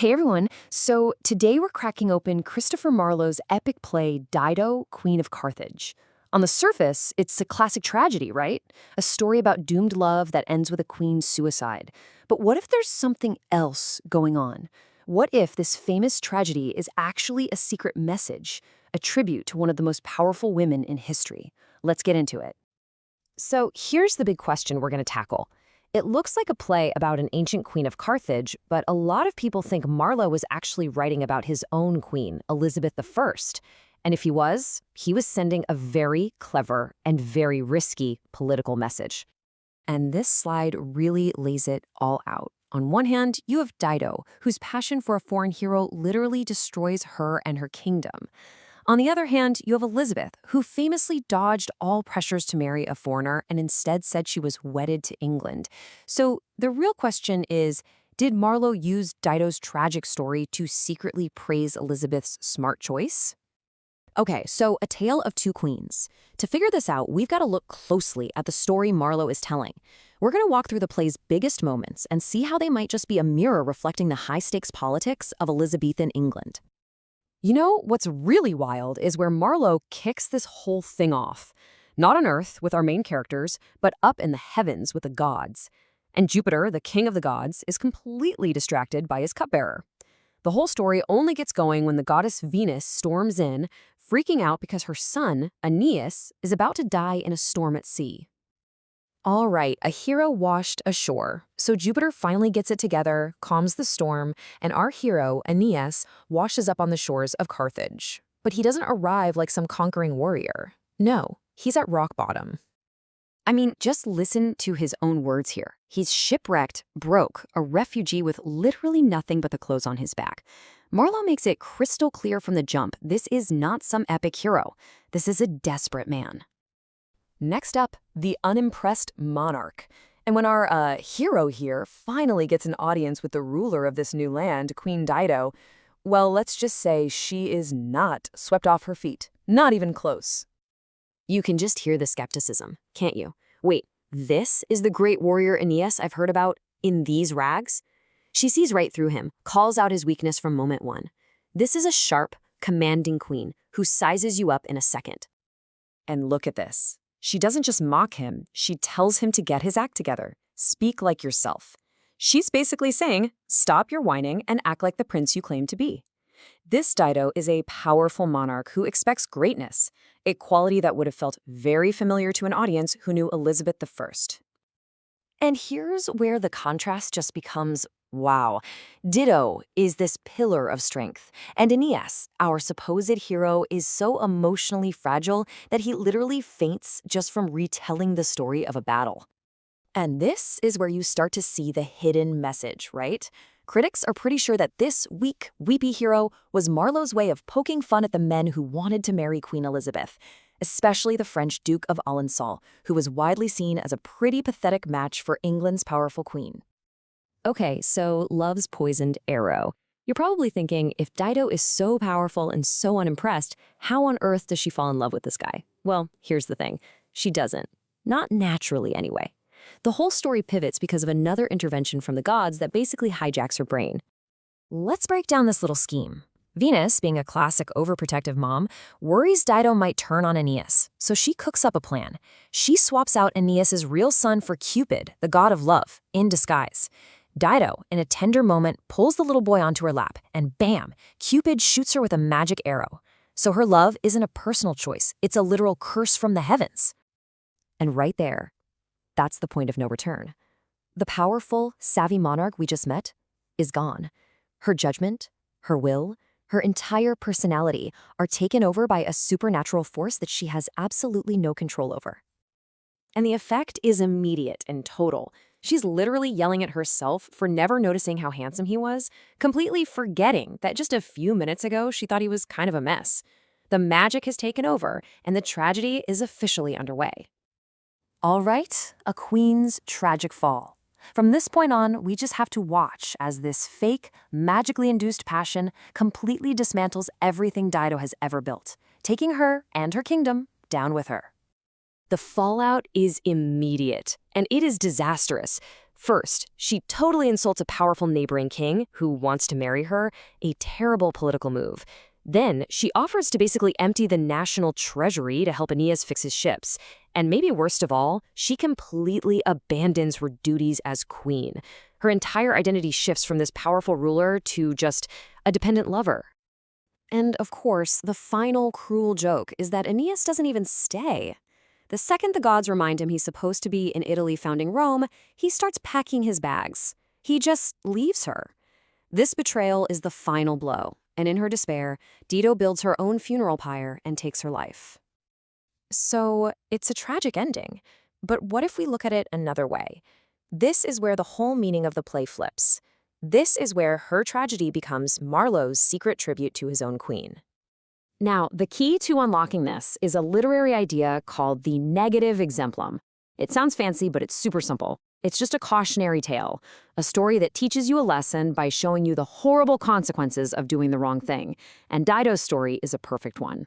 Hey everyone, so today we're cracking open Christopher Marlowe's epic play Dido, Queen of Carthage. On the surface, it's a classic tragedy, right? A story about doomed love that ends with a queen's suicide. But what if there's something else going on? What if this famous tragedy is actually a secret message, a tribute to one of the most powerful women in history? Let's get into it. So here's the big question we're going to tackle. It looks like a play about an ancient queen of Carthage, but a lot of people think Marlowe was actually writing about his own queen, Elizabeth I. And if he was sending a very clever and very risky political message. And this slide really lays it all out. On one hand, you have Dido, whose passion for a foreign hero literally destroys her and her kingdom. On the other hand, you have Elizabeth, who famously dodged all pressures to marry a foreigner and instead said she was wedded to England. So the real question is, did Marlowe use Dido's tragic story to secretly praise Elizabeth's smart choice? Okay, so a tale of two queens. To figure this out, we've got to look closely at the story Marlowe is telling. We're going to walk through the play's biggest moments and see how they might just be a mirror reflecting the high-stakes politics of Elizabethan England. You know, what's really wild is where Marlowe kicks this whole thing off. Not on Earth with our main characters, but up in the heavens with the gods. And Jupiter, the king of the gods, is completely distracted by his cupbearer. The whole story only gets going when the goddess Venus storms in, freaking out because her son, Aeneas, is about to die in a storm at sea. All right, a hero washed ashore. So Jupiter finally gets it together, calms the storm, and our hero, Aeneas, washes up on the shores of Carthage. But he doesn't arrive like some conquering warrior. No, he's at rock bottom. I mean, just listen to his own words here. He's shipwrecked, broke, a refugee with literally nothing but the clothes on his back. Marlowe makes it crystal clear from the jump, this is not some epic hero. This is a desperate man. Next up, the unimpressed monarch. And when our hero here finally gets an audience with the ruler of this new land, Queen Dido, well, let's just say she is not swept off her feet. Not even close. You can just hear the skepticism, can't you? Wait, this is the great warrior Aeneas I've heard about in these rags? She sees right through him, calls out his weakness from moment one. This is a sharp, commanding queen who sizes you up in a second. And look at this. She doesn't just mock him, she tells him to get his act together. Speak like yourself. She's basically saying, stop your whining and act like the prince you claim to be. This Dido is a powerful monarch who expects greatness, a quality that would have felt very familiar to an audience who knew Elizabeth I. And here's where the contrast just becomes wow. Dido is this pillar of strength, and Aeneas, our supposed hero, is so emotionally fragile that he literally faints just from retelling the story of a battle. And this is where you start to see the hidden message, right? Critics are pretty sure that this weak, weepy hero was Marlowe's way of poking fun at the men who wanted to marry Queen Elizabeth, especially the French Duke of Alençon, who was widely seen as a pretty pathetic match for England's powerful queen. Okay, so love's poisoned arrow. You're probably thinking, if Dido is so powerful and so unimpressed, how on earth does she fall in love with this guy? Well, here's the thing. She doesn't. Not naturally, anyway. The whole story pivots because of another intervention from the gods that basically hijacks her brain. Let's break down this little scheme. Venus, being a classic overprotective mom, worries Dido might turn on Aeneas, so she cooks up a plan. She swaps out Aeneas' real son for Cupid, the god of love, in disguise. Dido, in a tender moment, pulls the little boy onto her lap, and bam, Cupid shoots her with a magic arrow. So her love isn't a personal choice, it's a literal curse from the heavens. And right there, that's the point of no return. The powerful, savvy monarch we just met is gone. Her judgment, her will, her entire personality are taken over by a supernatural force that she has absolutely no control over. And the effect is immediate and total. She's literally yelling at herself for never noticing how handsome he was, completely forgetting that just a few minutes ago she thought he was kind of a mess. The magic has taken over, and the tragedy is officially underway. All right, a queen's tragic fall. From this point on, we just have to watch as this fake, magically induced passion completely dismantles everything Dido has ever built, taking her and her kingdom down with her. The fallout is immediate, and it is disastrous. First, she totally insults a powerful neighboring king who wants to marry her, a terrible political move. Then, she offers to basically empty the national treasury to help Aeneas fix his ships. And maybe worst of all, she completely abandons her duties as queen. Her entire identity shifts from this powerful ruler to just a dependent lover. And of course, the final cruel joke is that Aeneas doesn't even stay. The second the gods remind him he's supposed to be in Italy founding Rome, he starts packing his bags. He just leaves her. This betrayal is the final blow, and in her despair, Dido builds her own funeral pyre and takes her life. So, it's a tragic ending. But what if we look at it another way? This is where the whole meaning of the play flips. This is where her tragedy becomes Marlowe's secret tribute to his own queen. Now, the key to unlocking this is a literary idea called the negative exemplum. It sounds fancy, but it's super simple. It's just a cautionary tale, a story that teaches you a lesson by showing you the horrible consequences of doing the wrong thing. And Dido's story is a perfect one.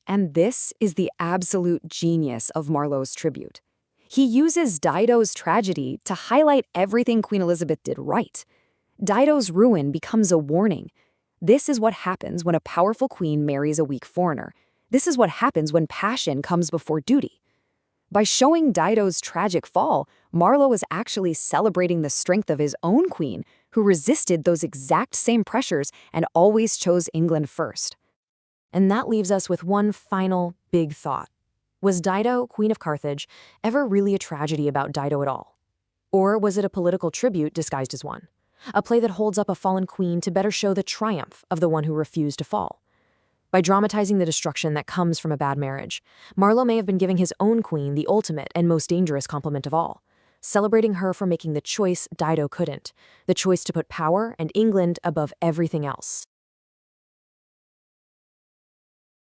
And this is the absolute genius of Marlowe's tribute. He uses Dido's tragedy to highlight everything Queen Elizabeth did right. Dido's ruin becomes a warning. This is what happens when a powerful queen marries a weak foreigner. This is what happens when passion comes before duty. By showing Dido's tragic fall, Marlowe is actually celebrating the strength of his own queen, who resisted those exact same pressures and always chose England first. And that leaves us with one final big thought. Was Dido, Queen of Carthage, ever really a tragedy about Dido at all? Or was it a political tribute disguised as one? A play that holds up a fallen queen to better show the triumph of the one who refused to fall. By dramatizing the destruction that comes from a bad marriage, Marlowe may have been giving his own queen the ultimate and most dangerous compliment of all, celebrating her for making the choice Dido couldn't, the choice to put power and England above everything else.